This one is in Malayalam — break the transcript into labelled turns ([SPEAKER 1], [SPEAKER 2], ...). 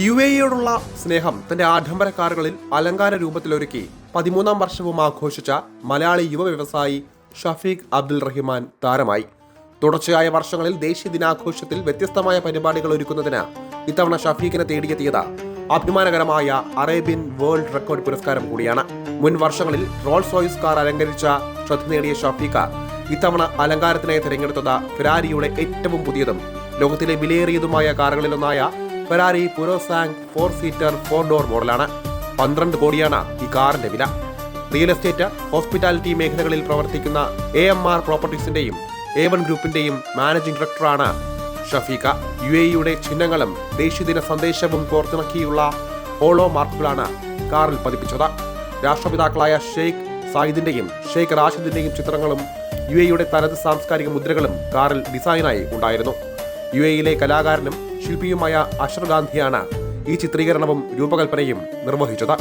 [SPEAKER 1] UAEയോടുള്ള സ്നേഹം തന്റെ ആഡംബര കാറുകളിൽ അലങ്കാര രൂപത്തിലൊരുക്കി 13ാം വർഷവും ആഘോഷിച്ച മലയാളി യുവ വ്യവസായി ഷഫീഖ് അബ്ദുൽ റഹിമാൻ താരമായി. തുടർച്ചയായ വർഷങ്ങളിൽ ദേശീയ ദിനാഘോഷത്തിൽ വ്യത്യസ്തമായ പരിപാടികൾ ഒരുക്കുന്നതിന് ഇത്തവണ ഷഫീഖിനെ തേടിയെത്തിയത് അഭിമാനകരമായ അറേബ്യൻ വേൾഡ് റെക്കോർഡ് പുരസ്കാരം കൂടിയാണ്. മുൻ വർഷങ്ങളിൽ റോൾസ് റോയ്സ് കാർ അലങ്കരിച്ച ശ്രദ്ധ നേടിയ ഷഫീഖ് ഇത്തവണ അലങ്കാരത്തിനായി തിരഞ്ഞെടുത്തത് ഫെരാരിയുടെ ഏറ്റവും പുതിയതും ലോകത്തിലെ വിലയേറിയതുമായ കാറുകളിലൊന്നായ ഫെരാരി പുരോസാങ് 4 സീറ്റർ 4 ഡോർ മോഡലാണ്. 12 കോടിയാണ് ഈ കാറിന്റെ വില. റിയൽ എസ്റ്റേറ്റ്, ഹോസ്പിറ്റാലിറ്റി മേഖലകളിൽ പ്രവർത്തിക്കുന്ന AMR പ്രോപ്പർട്ടീസിന്റെയും A1 ഗ്രൂപ്പിന്റെയും മാനേജിംഗ് ഡയറക്ടറാണ് ഷഫീഖ്. UAEയുടെ ചിഹ്നങ്ങളും ദേശീയദിന സന്ദേശവും കോർത്തിണക്കിയുള്ള ഹോളോ മാർക്കുകളാണ് കാറിൽ പതിപ്പിച്ചത്. രാഷ്ട്രപിതാക്കളായ ഷെയ്ഖ് സായിദിന്റെയും ഷെയ്ഖ് റാഷിദിന്റെയും ചിത്രങ്ങളും UAEയുടെ തനത് സാംസ്കാരിക മുദ്രകളും കാറിൽ ഡിസൈനായി ഉണ്ടായിരുന്നു. UAEയിലെ കലാകാരനും ശില്പിയുമായ അഷർ ഗാന്ധിയാണ് ഈ ചിത്രീകരണവും രൂപകൽപ്പനയും നിർവഹിച്ചത്.